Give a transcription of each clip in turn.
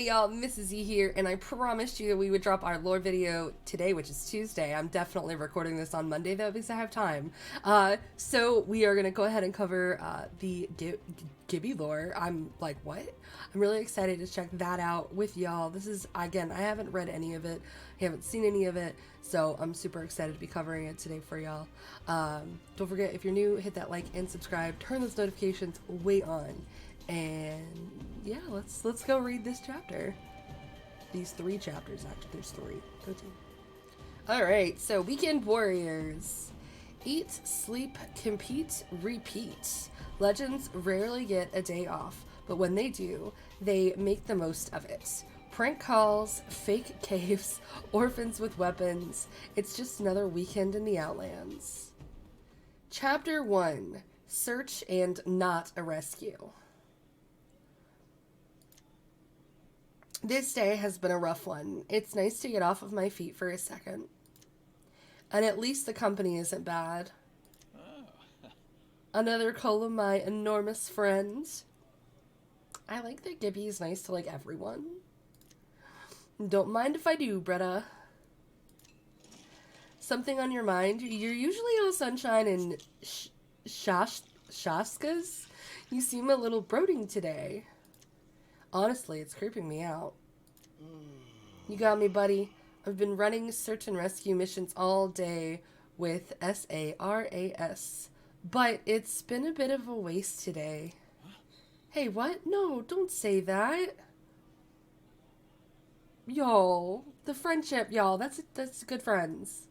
Hey y'all, Mrs. E here, and I promised you that we would drop our lore video today, which is Tuesday. I'm definitely recording this on Monday though because I have time. So we are gonna go ahead and cover the Gibby lore. I'm like, what? I'm really excited to check that out with y'all. This is, again, I haven't read any of it, I haven't seen any of it, so I'm super excited to be covering it today for y'all. Don't forget, if you're new, hit that like and subscribe. Turn those notifications way on. And yeah, let's go read this chapter. These 3 chapters, actually. There's 3. Go team. Alright, so Weekend Warriors. Eat, sleep, compete, repeat. Legends rarely get a day off, but when they do, they make the most of it. Prank calls, fake caves, orphans with weapons. It's just another weekend in the Outlands. Chapter 1. Search and not a rescue. This day has been a rough one. It's nice to get off of my feet for a second. And at least the company isn't bad. Another call of my enormous friends. I like that Gibby is nice to, like, everyone. Don't mind if I do, Bretta. Something on your mind? You're usually all sunshine and shaskas. You seem a little brooding today. Honestly, it's creeping me out. You got me, buddy. I've been running search and rescue missions all day with SARAS, but it's been a bit of a waste today. Hey, what? No, don't say that. Y'all, the friendship, y'all, that's good friends.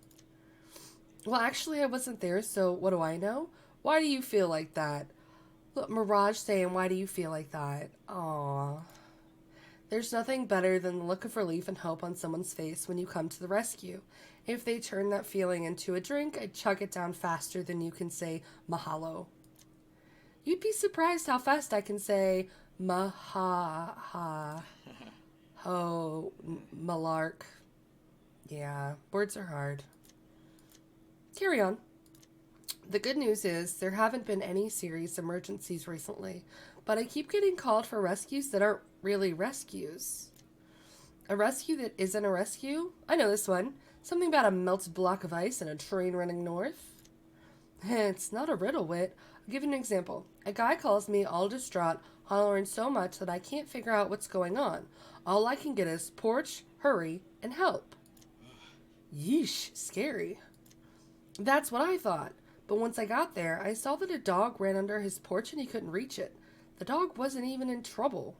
Well, actually, I wasn't there, so what do I know? Why do you feel like that? Look, Mirage saying, why do you feel like that? Aww. There's nothing better than the look of relief and hope on someone's face when you come to the rescue. If they turn that feeling into a drink, I'd chug it down faster than you can say mahalo. You'd be surprised how fast I can say maha ho malark. Yeah, words are hard. Carry on. The good news is there haven't been any serious emergencies recently, but I keep getting called for rescues that aren't really rescues. A rescue that isn't a rescue? I know this one. Something about a melted block of ice and a train running north. It's not a riddle, Wit. I'll give you an example. A guy calls me all distraught, hollering so much that I can't figure out what's going on. All I can get is porch, hurry, and help. Yeesh, scary. That's what I thought. But once I got there, I saw that a dog ran under his porch and he couldn't reach it. The dog wasn't even in trouble.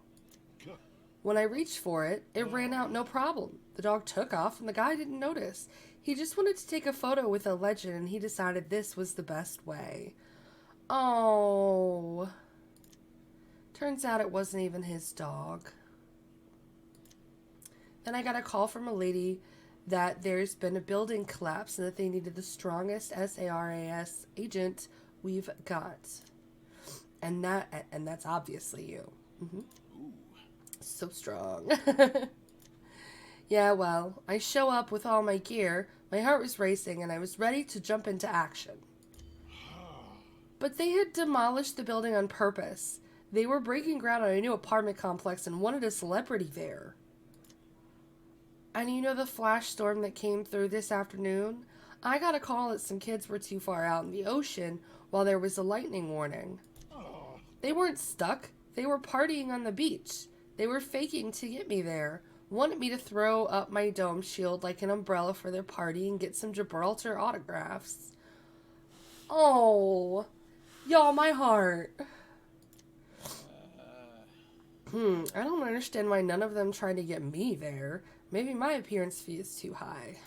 When I reached for it, it ran out no problem. The dog took off and the guy didn't notice. He just wanted to take a photo with a legend and he decided this was the best way. Oh. Turns out it wasn't even his dog. Then I got a call from a lady that there's been a building collapse and that they needed the strongest SARAS agent we've got. And that's obviously you. Mm-hmm. So strong. Yeah, well, I show up with all my gear, my heart was racing, and I was ready to jump into action. But they had demolished the building on purpose. They were breaking ground on a new apartment complex and wanted a celebrity there. And you know the flash storm that came through this afternoon? I got a call that some kids were too far out in the ocean while there was a lightning warning. They weren't stuck. They were partying on the beach. They were faking to get me there. Wanted me to throw up my dome shield like an umbrella for their party and get some Gibraltar autographs. Oh, y'all, my heart. I don't understand why none of them tried to get me there. Maybe my appearance fee is too high.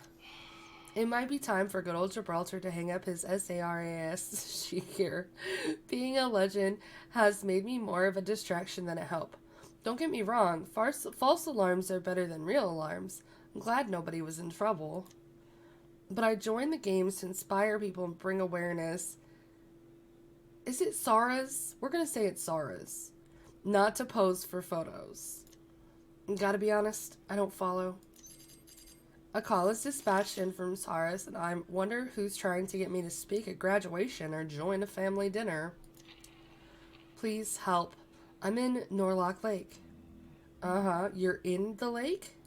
It might be time for good old Gibraltar to hang up his SARAS sheet here. Being a legend has made me more of a distraction than a help. Don't get me wrong, false alarms are better than real alarms. I'm glad nobody was in trouble. But I joined the games to inspire people and bring awareness. Is it Sarah's? We're going to say it's Sarah's. Not to pose for photos. Gotta be honest, I don't follow. A call is dispatched in from Sarah's, and I wonder who's trying to get me to speak at graduation or join a family dinner. Please help. I'm in Norlock Lake. Uh-huh. You're in the lake?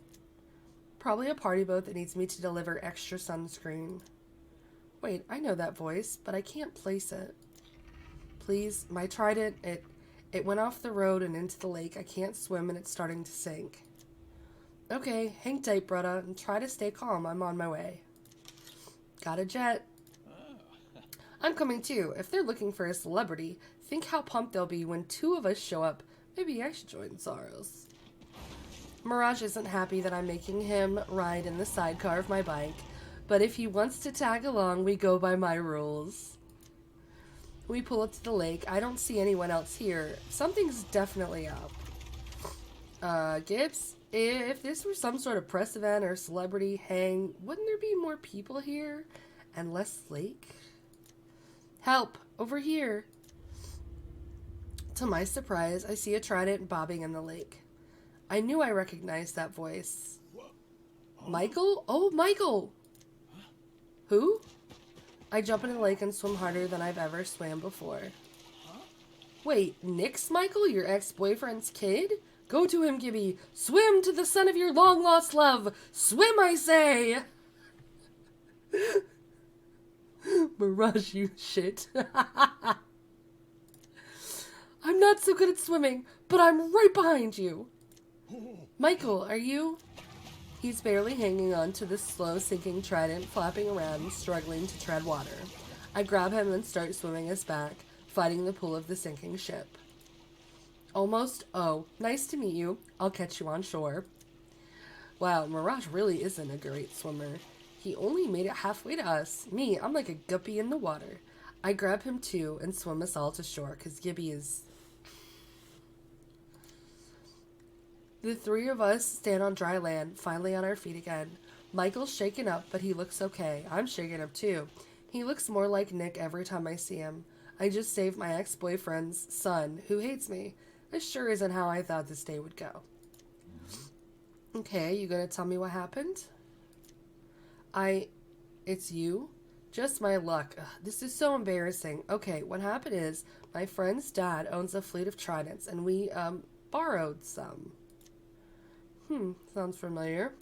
Probably a party boat that needs me to deliver extra sunscreen. Wait, I know that voice, but I can't place it. Please, my trident, it went off the road and into the lake. I can't swim and it's starting to sink. Okay, hang tight, brother, and try to stay calm. I'm on my way. Got a jet. I'm coming too. If they're looking for a celebrity, think how pumped they'll be when two of us show up. Maybe I should join Sorrows. Mirage isn't happy that I'm making him ride in the sidecar of my bike, but if he wants to tag along, we go by my rules. We pull up to the lake. I don't see anyone else here. Something's definitely up. Gibbs, if this were some sort of press event or celebrity hang, wouldn't there be more people here and less lake? Help! Over here! To my surprise, I see a trident bobbing in the lake. I knew I recognized that voice. Michael? Oh, Michael! Who? I jump into the lake and swim harder than I've ever swam before. Wait, Nick's Michael, your ex-boyfriend's kid? Go to him, Gibby. Swim to the son of your long-lost love. Swim, I say! Mirage, you shit. I'm not so good at swimming, but I'm right behind you. Michael, are you? He's barely hanging on to the slow-sinking trident, flapping around and struggling to tread water. I grab him and start swimming us back, fighting the pull of the sinking ship. Almost. Oh, nice to meet you. I'll catch you on shore. Wow, Mirage really isn't a great swimmer. He only made it halfway to us. Me, I'm like a guppy in the water. I grab him too and swim us all to shore, because Gibby is... The three of us stand on dry land, finally on our feet again. Michael's shaken up, but he looks okay. I'm shaken up too. He looks more like Nick every time I see him. I just saved my ex-boyfriend's son, who hates me. This sure isn't how I thought this day would go. Okay, you gonna tell me what happened? It's you? Just my luck. Ugh, this is so embarrassing. Okay, what happened is, my friend's dad owns a fleet of tridents, and we, borrowed some. Sounds familiar.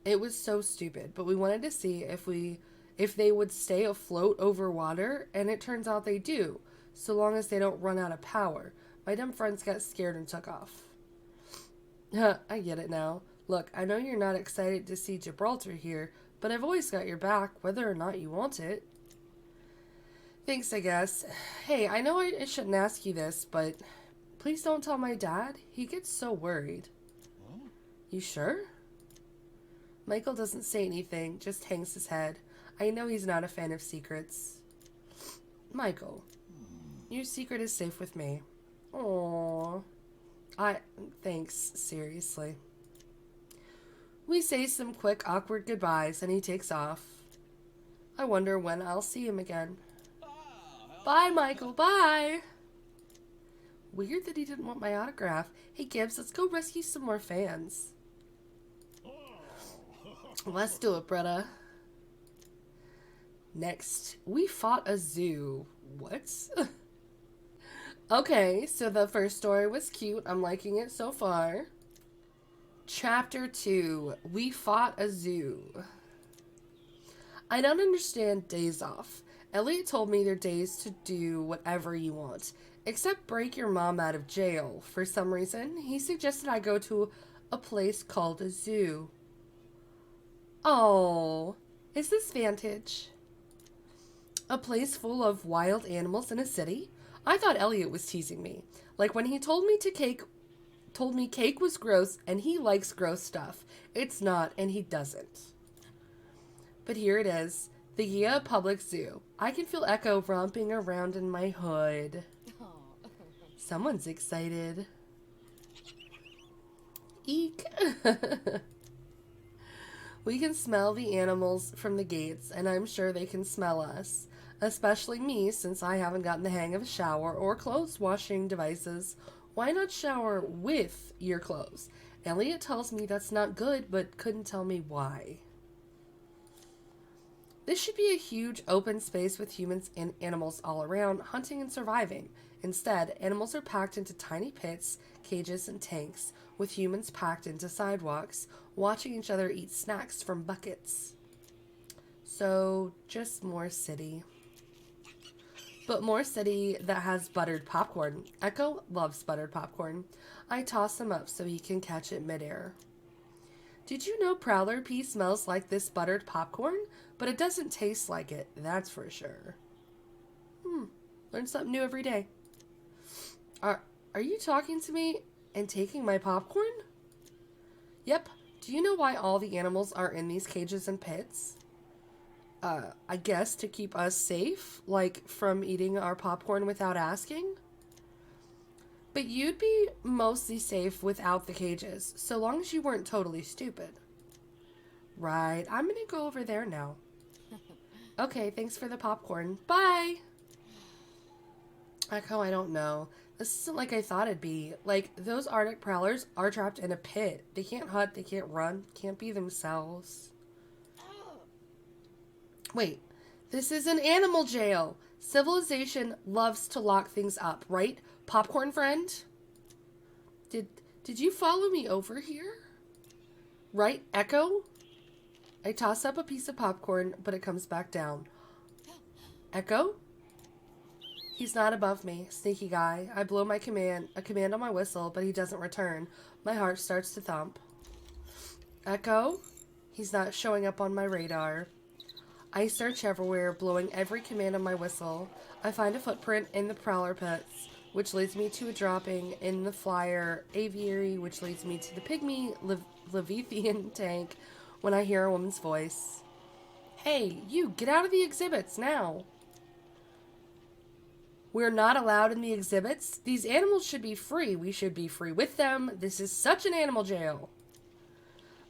It was so stupid, but we wanted to see if they would stay afloat over water, and it turns out they do, so long as they don't run out of power. My dumb friends got scared and took off. I get it now. Look, I know you're not excited to see Gibraltar here, but I've always got your back, whether or not you want it. Thanks, I guess. Hey, I know I shouldn't ask you this, but please don't tell my dad. He gets so worried. You sure? Michael doesn't say anything, just hangs his head. I know he's not a fan of secrets. Michael, your secret is safe with me. Aww. Thanks, seriously. We say some quick, awkward goodbyes, and he takes off. I wonder when I'll see him again. Bye, Michael, bye! Weird that he didn't want my autograph. Hey, Gibbs, let's go rescue some more fans. Let's do it, brother. Next, we fought a zoo. What? Okay, so the first story was cute. I'm liking it so far. Chapter 2. We fought a zoo. I don't understand days off. Elliot told me they're days to do whatever you want, except break your mom out of jail. For some reason, he suggested I go to a place called a zoo. Oh, is this Vantage? A place full of wild animals in a city? I thought Elliot was teasing me. Like when he told me cake was gross and he likes gross stuff. It's not, and he doesn't. But here it is. The Gia Public Zoo. I can feel Echo romping around in my hood. Someone's excited. Eek. We can smell the animals from the gates, and I'm sure they can smell us. Especially me, since I haven't gotten the hang of a shower or clothes washing devices. Why not shower with your clothes? Elliot tells me that's not good, but couldn't tell me why. This should be a huge open space with humans and animals all around, hunting and surviving. Instead, animals are packed into tiny pits, cages, and tanks, with humans packed into sidewalks, watching each other eat snacks from buckets. So, just more city. But more city that has buttered popcorn. Echo loves buttered popcorn. I toss him up so he can catch it midair. Did you know Prowler Pea smells like this buttered popcorn? But it doesn't taste like it, that's for sure. Learn something new every day. Are you talking to me and taking my popcorn? Yep. Do you know why all the animals are in these cages and pits? I guess to keep us safe, like from eating our popcorn without asking. But you'd be mostly safe without the cages, so long as you weren't totally stupid. Right, I'm gonna go over there now. Okay, thanks for the popcorn. Bye! Echo, I don't know. This isn't like I thought it'd be. Like, those Arctic prowlers are trapped in a pit. They can't hunt, they can't run, can't be themselves. Wait, this is an animal jail. Civilization loves to lock things up, right? Popcorn friend? Did you follow me over here? Right, Echo? I toss up a piece of popcorn, but it comes back down. Echo? He's not above me, sneaky guy. I blow a command on my whistle, but he doesn't return. My heart starts to thump. Echo? He's not showing up on my radar. I search everywhere, blowing every command on my whistle. I find a footprint in the prowler pits, which leads me to a dropping in the flyer aviary, which leads me to the pygmy Leviathan tank when I hear a woman's voice. Hey, you, get out of the exhibits now. We're not allowed in the exhibits. These animals should be free. We should be free with them. This is such an animal jail.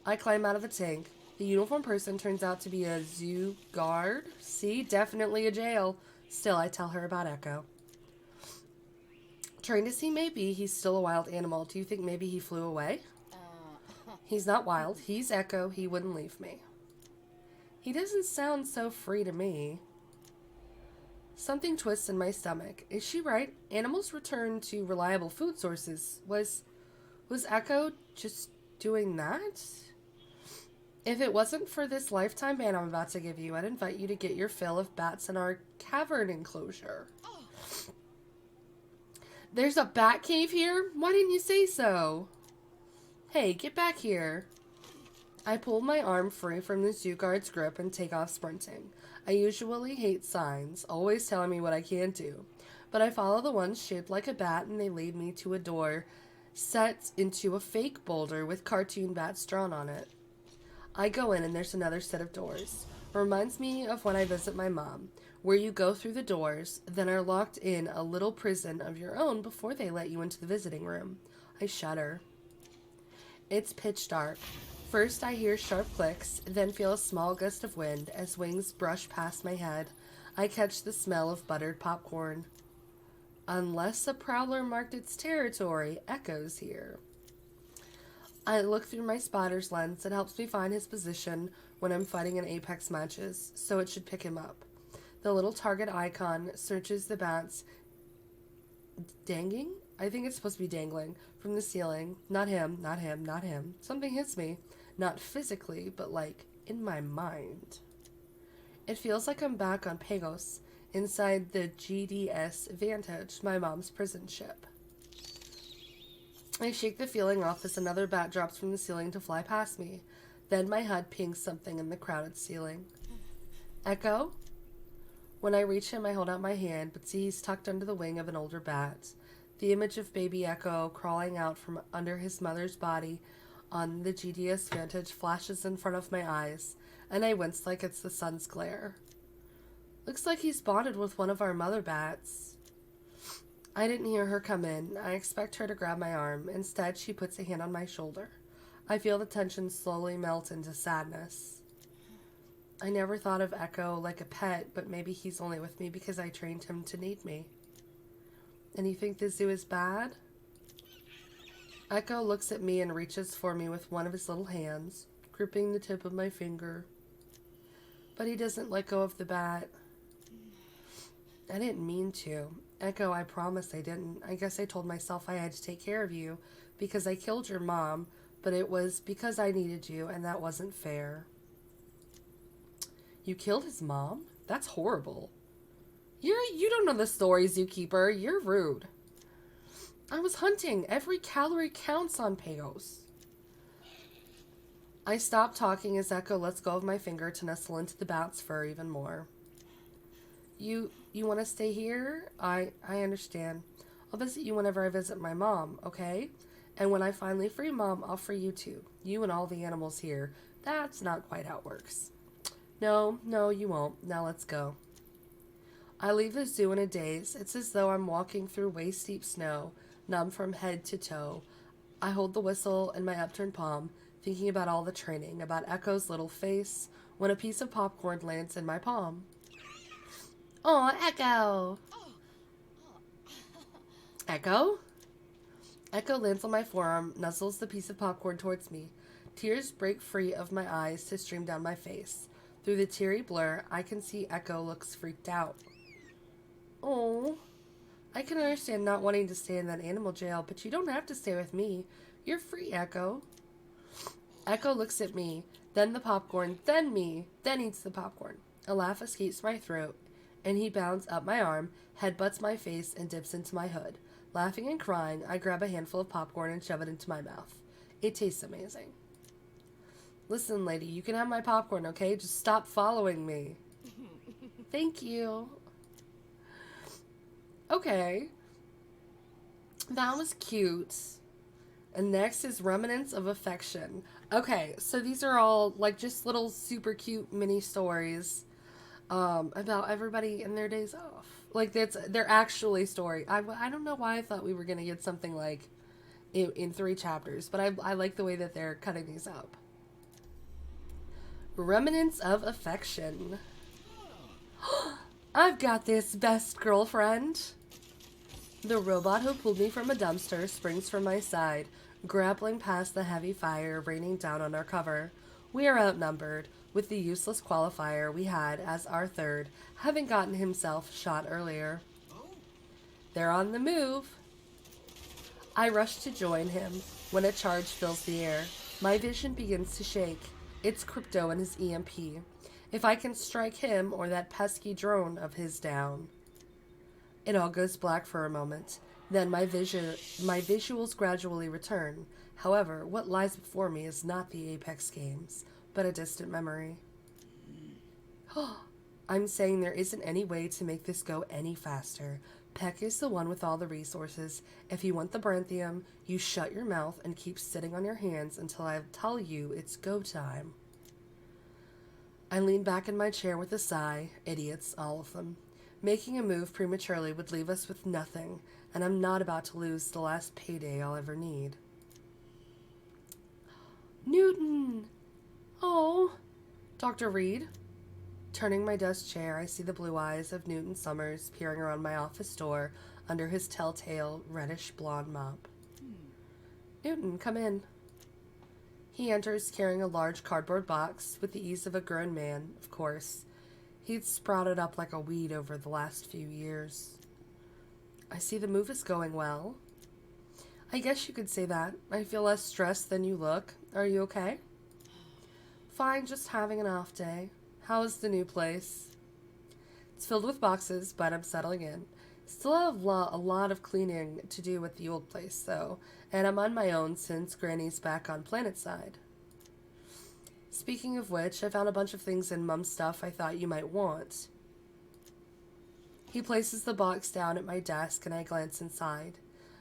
I climb out of the tank. The uniformed person turns out to be a zoo guard. See, definitely a jail. Still, I tell her about Echo. Trained as he may be, he's still a wild animal. Do you think maybe he flew away? He's not wild. He's Echo. He wouldn't leave me. He doesn't sound so free to me. Something twists in my stomach. Is she right? Animals return to reliable food sources. Was Echo just doing that? If it wasn't for this lifetime ban I'm about to give you, I'd invite you to get your fill of bats in our cavern enclosure. There's a bat cave here? Why didn't you say so? Hey, get back here. I pull my arm free from the zoo guard's grip and take off sprinting. I usually hate signs, always telling me what I can't do. But I follow the ones shaped like a bat and they lead me to a door set into a fake boulder with cartoon bats drawn on it. I go in and there's another set of doors. Reminds me of when I visit my mom, where you go through the doors, then are locked in a little prison of your own before they let you into the visiting room. I shudder. It's pitch dark. First I hear sharp clicks, then feel a small gust of wind as wings brush past my head. I catch the smell of buttered popcorn. Unless a prowler marked its territory, Echo's here. I look through my spotter's lens. It helps me find his position when I'm fighting in Apex matches, so it should pick him up. The little target icon searches the bats dangling? I think it's supposed to be dangling from the ceiling. Not him, not him, not him. Something hits me. Not physically, but like in my mind. It feels like I'm back on Pagos, inside the GDS Vantage, my mom's prison ship. I shake the feeling off as another bat drops from the ceiling to fly past me. Then my HUD pings something in the crowded ceiling. Echo? When I reach him, I hold out my hand, but see he's tucked under the wing of an older bat. The image of baby Echo crawling out from under his mother's body on the GDS Vantage flashes in front of my eyes, and I wince like it's the sun's glare. Looks like he's bonded with one of our mother bats. I didn't hear her come in. I expect her to grab my arm. Instead, she puts a hand on my shoulder. I feel the tension slowly melt into sadness. I never thought of Echo like a pet, but maybe he's only with me because I trained him to need me. And you think the zoo is bad? Echo looks at me and reaches for me with one of his little hands, gripping the tip of my finger. But he doesn't let go of the bat. I didn't mean to. Echo, I promise I didn't. I guess I told myself I had to take care of you because I killed your mom, but it was because I needed you, and that wasn't fair. You killed his mom? That's horrible. You don't know the story, Zookeeper. You're rude. I was hunting. Every calorie counts on Pagos. I stop talking as Echo lets go of my finger to nestle into the bat's fur even more. You want to stay here? I understand. I'll visit you whenever I visit my mom, okay? And when I finally free Mom, I'll free you too. You and all the animals here. That's not quite how it works. No, you won't. Now let's go. I leave the zoo in a daze. It's as though I'm walking through waist-deep snow, numb from head to toe. I hold the whistle in my upturned palm, thinking about all the training, about Echo's little face, when a piece of popcorn lands in my palm. Aw, Echo! Echo? Echo lands on my forearm, nuzzles the piece of popcorn towards me. Tears break free of my eyes to stream down my face. Through the teary blur, I can see Echo looks freaked out. Oh, I can understand not wanting to stay in that animal jail, but you don't have to stay with me. You're free, Echo. Echo looks at me, then the popcorn, then me, then eats the popcorn. A laugh escapes my throat, and he bounds up my arm, headbutts my face, and dips into my hood. Laughing and crying, I grab a handful of popcorn and shove it into my mouth. It tastes amazing. Listen, lady, you can have my popcorn, okay? Just stop following me. Thank you. Okay. That was cute. And next is Remnants of Affection. Okay, so these are all like just little super cute mini stories about everybody and their days off. Like they're actually story. I don't know why I thought we were gonna get something like in 3 chapters, but I like the way that they're cutting these up. Remnants of Affection. I've got this, best girlfriend. The robot who pulled me from a dumpster springs from my side, grappling past the heavy fire raining down on our cover. We are outnumbered, with the useless qualifier we had as our third, having gotten himself shot earlier. They're on the move. I rush to join him when a charge fills the air. My vision begins to shake. It's Crypto and his EMP. If I can strike him or that pesky drone of his down. It all goes black for a moment. Then my visuals gradually return. However, what lies before me is not the Apex games, but a distant memory. I'm saying there isn't any way to make this go any faster. Peck is the one with all the resources. If you want the Branthium, you shut your mouth and keep sitting on your hands until I tell you it's go time. I lean back in my chair with a sigh. Idiots, all of them. Making a move prematurely would leave us with nothing, and I'm not about to lose the last payday I'll ever need. Newton! Oh! Dr. Reed? Turning my desk chair, I see the blue eyes of Newton Summers peering around my office door under his telltale reddish-blonde mop. Newton, come in. He enters carrying a large cardboard box with the ease of a grown man, of course. He'd sprouted up like a weed over the last few years. I see the move is going well. I guess you could say that. I feel less stressed than you look. Are you okay? Fine, just having an off day. How's the new place? It's filled with boxes, but I'm settling in. Still have a lot of cleaning to do with the old place, though, and I'm on my own since Granny's back on planet side. Speaking of which, I found a bunch of things in Mum's stuff I thought you might want. He places the box down at my desk and I glance inside.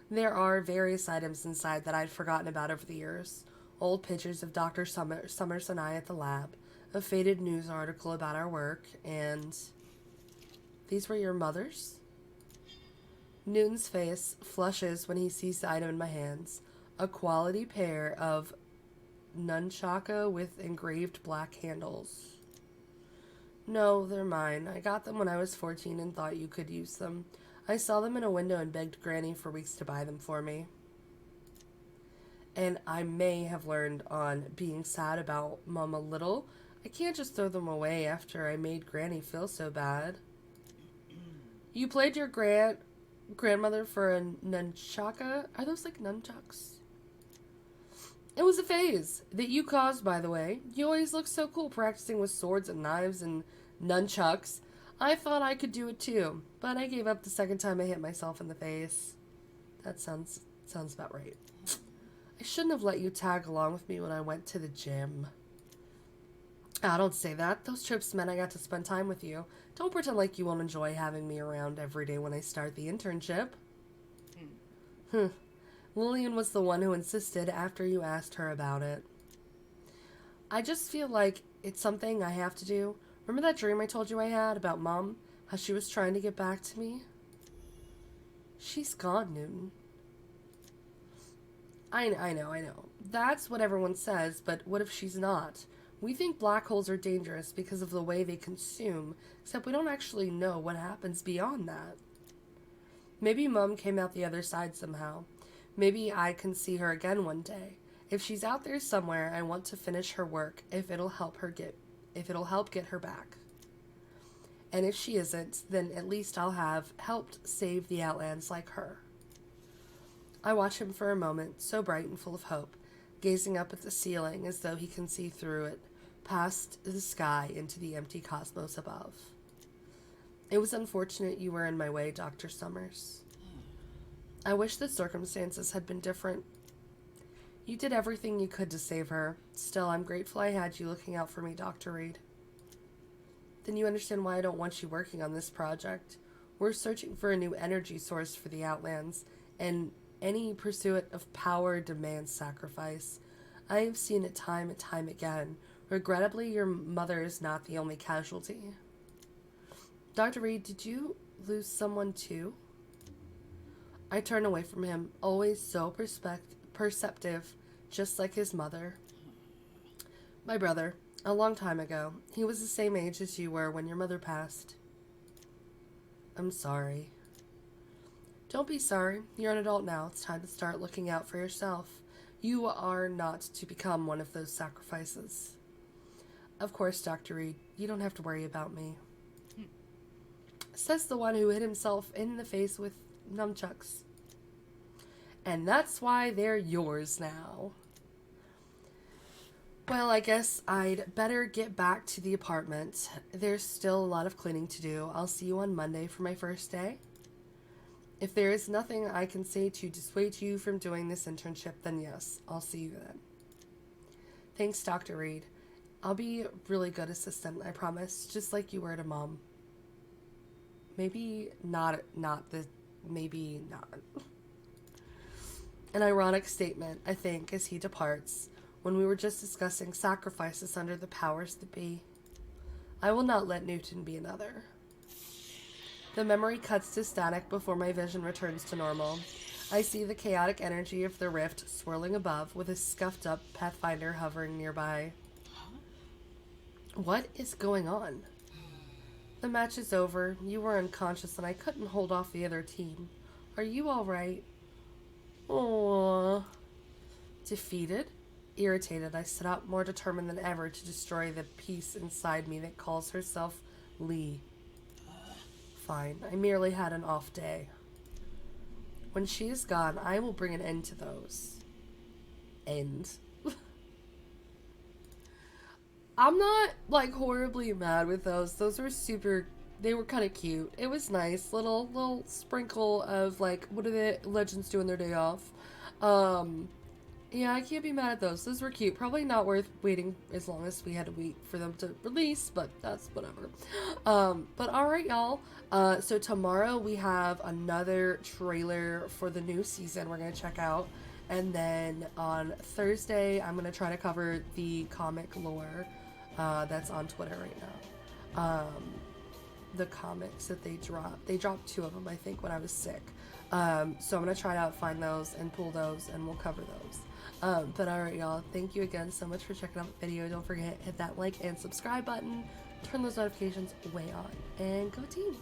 There are various items inside that I'd forgotten about over the years. Old pictures of Dr. Summers and I at the lab, a faded news article about our work, and... These were your mother's? Newton's face flushes when he sees the item in my hands. A quality pair of nunchaka with engraved black handles. No, they're mine. I got them when I was 14 and thought you could use them. I saw them in a window and begged Granny for weeks to buy them for me. And I may have learned on being sad about Mom a little. I can't just throw them away after I made Granny feel so bad. You played your grandmother for a nunchaka? Are those like nunchucks? It was a phase that you caused, by the way. You always look so cool practicing with swords and knives and nunchucks. I thought I could do it too, but I gave up the second time I hit myself in the face. That sounds about right. I shouldn't have let you tag along with me when I went to the gym. Ah, don't say that. Those trips meant I got to spend time with you. Don't pretend like you won't enjoy having me around every day when I start the internship. Lillian was the one who insisted after you asked her about it. I just feel like it's something I have to do. Remember that dream I told you I had about Mom? How she was trying to get back to me? She's gone, Newton. I know. That's what everyone says, but what if she's not? We think black holes are dangerous because of the way they consume, except we don't actually know what happens beyond that. Maybe Mom came out the other side somehow. Maybe I can see her again one day. If she's out there somewhere, I want to finish her work if it'll help get her back. And if she isn't, then at least I'll have helped save the Outlands like her. I watch him for a moment, so bright and full of hope, gazing up at the ceiling as though he can see through it, past the sky into the empty cosmos above. It was unfortunate you were in my way, Dr. Summers. I wish the circumstances had been different. You did everything you could to save her. Still, I'm grateful I had you looking out for me, Dr. Reed. Then you understand why I don't want you working on this project. We're searching for a new energy source for the Outlands, and any pursuit of power demands sacrifice. I have seen it time and time again. Regrettably, your mother is not the only casualty. Dr. Reed, did you lose someone too? I turn away from him, always so perceptive, just like his mother. My brother, a long time ago. He was the same age as you were when your mother passed. I'm sorry. Don't be sorry. You're an adult now. It's time to start looking out for yourself. You are not to become one of those sacrifices. Of course, Dr. Reed, you don't have to worry about me. Says the one who hit himself in the face with nunchucks. And that's why they're yours now. Well, I guess I'd better get back to the apartment. There's still a lot of cleaning to do. I'll see you on Monday for my first day. If there is nothing I can say to dissuade you from doing this internship, then yes, I'll see you then. Thanks, Dr. Reed. I'll be a really good assistant, I promise, just like you were to Mom. Maybe not. An ironic statement, I think, as he departs, when we were just discussing sacrifices under the powers that be. I will not let Newton be another. The memory cuts to static before my vision returns to normal. I see the chaotic energy of the rift swirling above, with a scuffed up Pathfinder hovering nearby. What is going on? The match is over. You were unconscious and I couldn't hold off the other team. Are you alright? Aww. Defeated? Irritated, I stood up, more determined than ever to destroy the piece inside me that calls herself Lee. Fine, I merely had an off day. When she is gone, I will bring an end to those. End. I'm not, like, horribly mad with those. Those were super, they were kind of cute. It was nice. Little sprinkle of, like, what do the legends do on their day off? Yeah, I can't be mad at those. Those were cute. Probably not worth waiting as long as we had to wait for them to release, but that's whatever. But alright, y'all. So tomorrow we have another trailer for the new season we're going to check out. And then on Thursday, I'm going to try to cover the comic lore that's on Twitter right now. The comics that they dropped. They dropped 2 of them, I think, when I was sick. So I'm going to try to find those and pull those, and we'll cover those. But alright, y'all. Thank you again so much for checking out the video. Don't forget, hit that like and subscribe button. Turn those notifications way on. And go team!